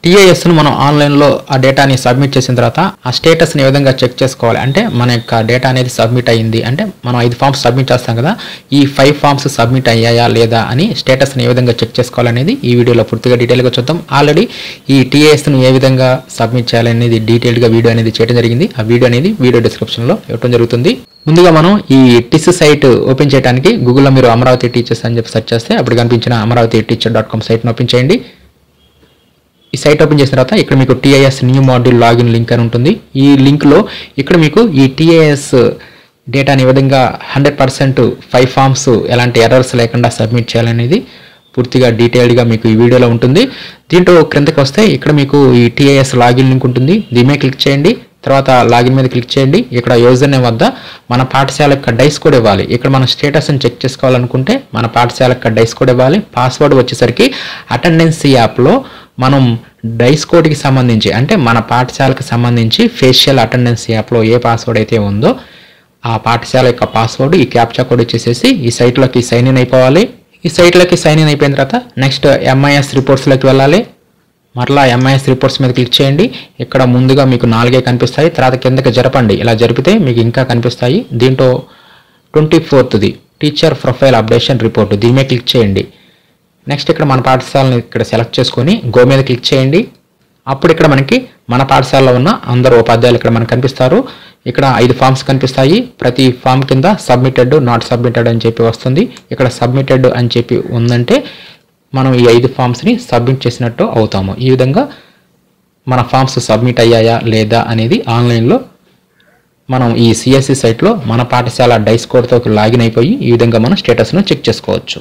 టీఐఎస్ను మనం ఆన్లైన్లో ఆ డేటాని సబ్మిట్ చేసిన తర్వాత ఆ స్టేటస్ని ఏ విధంగా చెక్ చేసుకోవాలి అంటే మన యొక్క డేటా అనేది సబ్మిట్ అయ్యింది అంటే మనం 5 ఫామ్స్ సబ్మిట్ చేస్తాం కదా, ఈ 5 ఫామ్స్ సబ్మిట్ అయ్యాయా లేదా అని స్టేటస్ని ఏ విధంగా చెక్ చేసుకోవాలనేది ఈ వీడియోలో పూర్తిగా డీటెయిల్గా చూద్దాం. ఆల్రెడీ ఈ టీఐఎస్ను ఏ విధంగా సబ్మిట్ చేయాలనేది డీటెయిల్గా వీడియో అనేది చేయడం జరిగింది. ఆ వీడియో అనేది వీడియో డిస్క్రిప్షన్లో ఇవ్వడం జరుగుతుంది. ముందుగా మనం ఈ టిస్ సైట్ ఓపెన్ చేయడానికి గూగుల్లో మీరు అమరావతి టీచర్స్ అని చెప్పి సెర్చ్ చేస్తే అప్పుడు కనిపించిన amravati-teacher.com సైట్ను ఓపెన్ చేయండి. ఈ సైట్ ఓపెన్ చేసిన తర్వాత ఇక్కడ మీకు TIS new module login link అని ఉంటుంది. ఈ లింక్లో ఇక్కడ మీకు ఈ టీఐఎస్ డేటాని ఏ విధంగా 100% 5 ఫామ్స్ ఎలాంటి ఎర్రర్స్ లేకుండా సబ్మిట్ చేయాలనేది పూర్తిగా డీటెయిల్డ్గా మీకు ఈ వీడియోలో ఉంటుంది. దీంట్లో క్రిందకి వస్తే ఇక్కడ మీకు ఈ టీఐఎస్ లాగిన్ లింక్ ఉంటుంది. దీని మీద క్లిక్ చేయండి. తర్వాత లాగిన్ మీద క్లిక్ చేయండి. ఇక్కడ యూజర్ నేమ్ వద్ద మన పాఠశాల యొక్క డైస్ కోడ్ ఇవ్వాలి. ఇక్కడ మన స్టేటస్ని చెక్ చేసుకోవాలనుకుంటే మన పాఠశాల యొక్క డైస్ కోడ్ ఇవ్వాలి. పాస్వర్డ్ వచ్చేసరికి అటెండెన్స్ యాప్లో మనం డైస్ కోడ్కి సంబంధించి అంటే మన పాఠశాలకు సంబంధించి ఫేషియల్ అటెండెన్స్ యాప్లో ఏ పాస్వర్డ్ అయితే ఉందో ఆ పాఠశాల యొక్క పాస్వర్డ్ ఈ క్యాప్చా కోడ్ ఇచ్చేసేసి ఈ సైట్లోకి సైన్ ఇన్ అయిపోవాలి. ఈ సైట్లోకి సైన్ ఇన్ అయిపోయిన తర్వాత నెక్స్ట్ ఎంఐఎస్ రిపోర్ట్స్లోకి వెళ్ళాలి. మరలా ఎంఐఎస్ రిపోర్ట్స్ మీద క్లిక్ చేయండి. ఇక్కడ ముందుగా మీకు 4 కనిపిస్తాయి. తర్వాత కిందకి జరపండి. ఇలా జరిపితే మీకు ఇంకా కనిపిస్తాయి. దీంట్లో 24th teacher profile updation report దీని మీద క్లిక్ చేయండి. నెక్స్ట్ ఇక్కడ మన పాఠశాలను ఇక్కడ సెలెక్ట్ చేసుకొని గో మీద క్లిక్ చేయండి. అప్పుడు ఇక్కడ మనకి మన పాఠశాలలో ఉన్న అందరు ఉపాధ్యాయులు ఇక్కడ మనకు కనిపిస్తారు. ఇక్కడ 5 ఫామ్స్ కనిపిస్తాయి. ప్రతి ఫామ్ కింద సబ్మిటెడ్, నాట్ సబ్మిటెడ్ అని చెప్పి వస్తుంది. ఇక్కడ సబ్మిటెడ్ అని చెప్పి ఉందంటే మనం ఈ 5 ఫామ్స్ని సబ్మిట్ చేసినట్టు అవుతాము. ఈ విధంగా మన ఫామ్స్ సబ్మిట్ అయ్యాయా లేదా అనేది ఆన్లైన్లో మనం ఈ సిఎస్సి సైట్లో మన పాఠశాల డైస్ కోడ్తో లాగిన్ అయిపోయి ఈ విధంగా మనం స్టేటస్ను చెక్ చేసుకోవచ్చు.